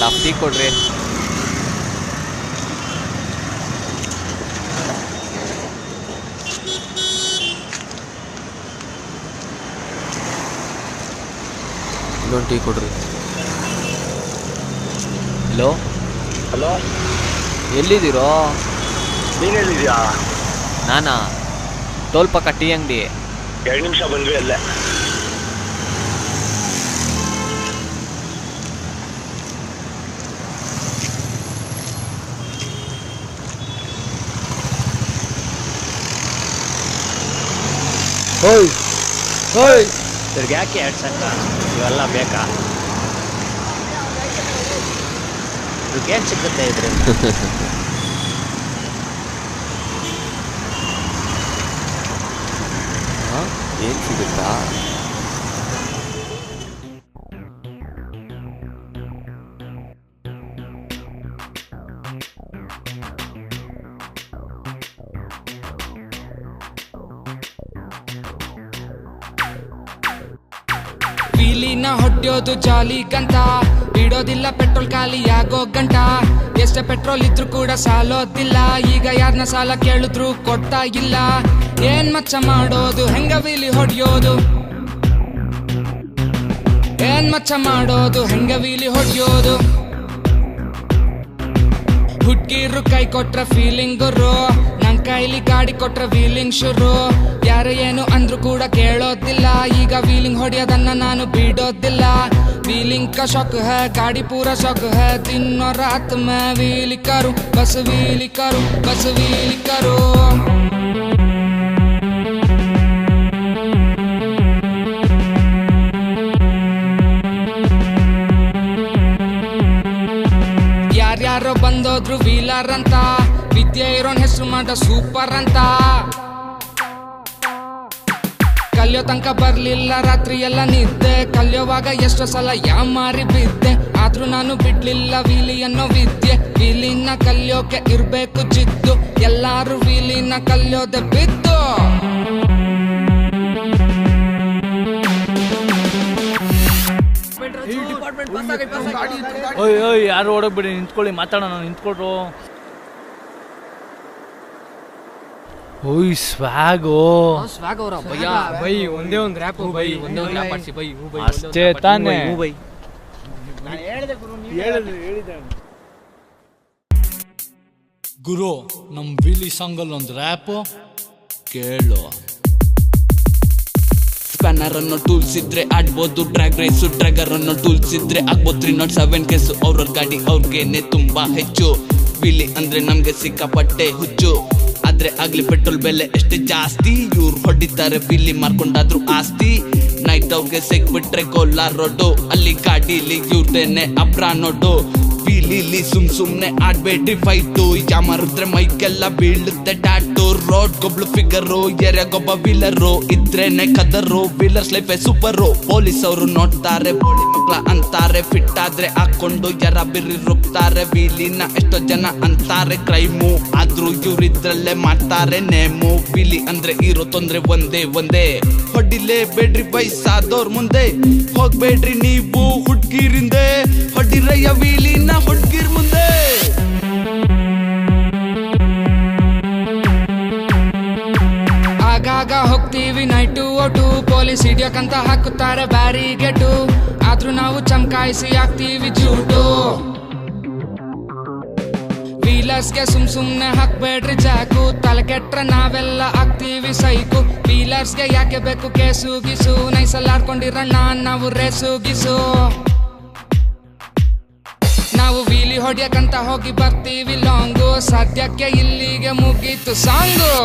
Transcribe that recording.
2 tea ಕೊಡ್ರಿ. ಇನ್ನೊಂದು tea ಕೊಡ್ರಿ. ಹಲೋ ಹಲೋ, ಎಲ್ಲಿದ್ದೀರೋ? ನೀನು ಎಲ್ಲಿದ್ಯಾ? ನಾನಾ ಟೋಲ್ ಪಕ್ಕ ಟೀ ಅಂಗಡಿ. 2 ನಿಮಿಷ ಬಂದ್ವಿ ಅಲ್ಲೇ. ಹೋಯ್ ಹೋಯ್, ಇವ್ರಿಗೆ ಯಾಕೆ ಅಡ್ಸಕ್ಕ ಇವೆಲ್ಲ ಬೇಕಾ? ಇವ್ರಿಗೇನು ಸಿಗುತ್ತೆ ಇದ್ರಿಂದ? ಏನು ಸಿಗುತ್ತಾ? ವೀಲಿನ ಹೊಡ್ಯೋದು ಜಾಲಿಗಂತ, ಬಿಡೋದಿಲ್ಲ ಪೆಟ್ರೋಲ್ ಖಾಲಿ ಆಗೋ ಗಂಟ. ಎಷ್ಟೇ ಪೆಟ್ರೋಲ್ ಇದ್ರೂ ಕೂಡ ಸಾಲೋದಿಲ್ಲ, ಈಗ ಯಾರನ್ನ ಸಾಲ ಕೇಳಿದ್ರು ಕೊಡ್ತಾ ಇಲ್ಲ. ಏನ್ ಮಚ್ಚ ಮಾಡೋದು, ಹೆಂಗ ವೀಲಿ ಹೊಡ್ಯೋದು? ಏನ್ ಮಚ್ಚ ಮಾಡೋದು, ಹೆಂಗ ವೀಲಿ ಹೊಡ್ಯೋದು? ಹುಡ್ಗಿರು ಕೈ ಕೊಟ್ರ ಫೀಲಿಂಗ್ ಗುರು, ನನ್ ಕೈಲಿ ಗಾಡಿ ಕೊಟ್ರ ವೀಲಿಂಗ್ ಶುರು. ಯಾರು ಏನು ಅಂದ್ರು ಕೂಡ ಕೇಳೋದಿಲ್ಲ, ಈಗ ವೀಲಿಂಗ್ ಹೊಡೆಯೋದನ್ನ ನಾನು ಬಿಡೋದಿಲ್ಲ. ವೀಲಿಂಗ್ का शौक है, गाड़ी पूरा शौक है, दिन और रात में व्हील करूं, बस व्हील करूं, बस व्हील करूं. ಯಾರ್ಯಾರೋ ಬಂದೋದ್ರು ವೀಲರ್ ಅಂತ, ವಿದ್ಯೆ ಇರೋನ್ ಹೆಸರು ಮಾಡ ಸೂಪರ್ ಅಂತ. ಕಲಿಯೋ ತನಕ ಬರ್ಲಿಲ್ಲ ರಾತ್ರಿ ಎಲ್ಲ ನಿದ್ದೆ, ಕಲಿಯೋವಾಗ ಎಷ್ಟೋ ಸಲ ಯಾಮಾರಿ ಬಿದ್ದೆ. ಆದ್ರೂ ನಾನು ಬಿಡ್ಲಿಲ್ಲ ವೀಲಿ ಅನ್ನೋ ವಿದ್ಯೆ. ವೀಲಿನ ಕಲಿಯೋಕೆ ಇರ್ಬೇಕು ಜಿದ್ದು, ಎಲ್ಲಾರು ವೀಲಿನ ಕಲಿಯೋದೆ ಬಿದ್ದು. ಓಯ್ ಯಾರು ಓಡೋಗ್ಬಿಡಿ, ನಿಂತ್ಕೊಳ್ಳಿ, ಮಾತಾಡೋಣ, ನಿಂತ್ಕೊಳ್ರು. ಓಯ್ ಸ್ವ್ಯಾಗೋ ಅವರ ಬೈ ಒಂದೇ ಒಂದು ರ್ಯಾಪ್ ಬೈ, ಒಂದೇ ಒಂದು ರ್ಯಾಪ್ ಆಡ್ಸಿ ಬೈ. ಅಷ್ಟೇ ತಾನೇ. ಗುರು, ನಮ್ ವಿಲಿ ಸಾಂಗಲ್ಲಿ ಒಂದು ರ್ಯಾಪ್ ಕೇಳು. ಸ್ಪ್ಯಾನರ್ ಅನ್ನೋ ಟೂಲ್ಸ್ ಇದ್ರೆ ಆಡ್ಬೋದು ಡ್ರ್ಯಾಗ್ ರೇಸು, ಡ್ರ್ಯಾಗರ್ ಅನ್ನೋ ಟೂಲ್ಸ್ ಇದ್ರೆ ಆಗ್ಬೋದು 307 ಕೇಸು. ಅವ್ರ ಗಾಡಿ ಅವ್ರಿಗೇನೆ ತುಂಬಾ ಹೆಚ್ಚು, ವಿಲಿ ಅಂದ್ರೆ ನಮ್ಗೆ ಸಿಕ್ಕಾಪಟ್ಟೆ ಹುಚ್ಚು. ಆದ್ರೆ ಆಗ್ಲಿ ಪೆಟ್ರೋಲ್ ಬೆಲೆ ಎಷ್ಟೇ ಜಾಸ್ತಿ, ಇವ್ರು ಹೊಡಿತಾರೆ ವಿಲಿ ಮಾರ್ಕೊಂಡಾದ್ರು ಆಸ್ತಿ. ನೈಟ್ ಅವ್ರಿಗೆ ಸಿಕ್ಬಿಟ್ರೆ ಕೋಲಾರ ರೋಡು, ಅಲ್ಲಿ ಗಾಡಿಲಿ ಇವ್ರದೇನೆ ಅಬ್ರಾ ನೋಡು. ವೀಲಿಲಿ ಸುಮ್ನೆ ಆಡ್ಬೇಡ್ರಿ ಫೈಟು, ಯಾಮಾರಿದ್ರೆ ಮೈಕೆಲ್ಲ ಬೀಳುತ್ತೆ ಟ್ಯಾಟು. ರೋಡ್ ಗೊಬ್ಳು ಫಿಗರು, ಎರೆಗೊಬ್ಬ ವೀಲರು, ಇದ್ರೇನೆ ಕದರು. Wheelers life super. ಪೊಲೀಸ್ ಅವರು ನೋಡ್ತಾರೆ, ಬೋಳಿ ಮಕ್ಳ ಅಂತಾರೆ. ಫಿಟ್ ಆದ್ರೆ ಹಾಕೊಂಡು ಯಾರ ಬಿರಿ ರುಬ್ತಾರೆ. ವೀಲಿನ ಎಷ್ಟೋ ಜನ ಅಂತಾರೆ ಕ್ರೈಮು, ಆದ್ರೂ ಇವ್ರಿದ್ರಲ್ಲೇ ಮಾಡ್ತಾರೆ ನೇಮು. ವೀಲಿ ಅಂದ್ರೆ ಇರೋ ತೊಂದ್ರೆ ಒಂದೇ, ಹೊಡಿಲೇ ಬೇಡ್ರಿ ವಯಸ್ಸಾದವ್ರ ಮುಂದೆ. ಹೋಗ್ಬೇಡ್ರಿ ನೀವು ಹುಡ್ಗಿರಿಂದೆ, ಹೊಡಿರಯ್ಯ ವೀಲಿನ ಹುಡ್ಗಿರ್ ಮುಂದೆ. ಆಗಾಗ ಹೋಗ್ತೀವಿ ನೈಟು ಓಟು, ಪೊಲೀಸ್ ಹಿಡಿಯೋಕಂತ ಹಾಕುತ್ತಾರೆ ಬ್ಯಾರಿಗೇಟು. ಆದ್ರೂ ನಾವು ಚಮಕಾಯಿಸಿ ಹಾಕ್ತೀವಿ ಜೂಟು. ವೀಲರ್ಸ್ಗೆ ಸುಮ್ನೆ ಹಾಕ್ಬೇಡ್ರಿ ಜಾಕು, ತಲೆ ಕೆಟ್ರೆ ನಾವೆಲ್ಲ ಹಾಕ್ತೀವಿ ಸೈಕು. ವೀಲರ್ಸ್ಗೆ ಯಾಕೆ ಬೇಕು ಕೇಸು ಗೀಸು, ನೈಸಲ್ಲಿ ಆಡ್ಕೊಂಡಿರೋಣ ನಾವು ರೇಸು ಗೀಸು. ನಾವು ವೀಲಿ ಹೊಡ್ಯಕಂತ ಹೋಗಿ ಬರ್ತೀವಿ ಲಾಂಗು, ಸದ್ಯಕ್ಕೆ ಇಲ್ಲಿಗೆ ಮುಗೀತು ಸಾಂಗು.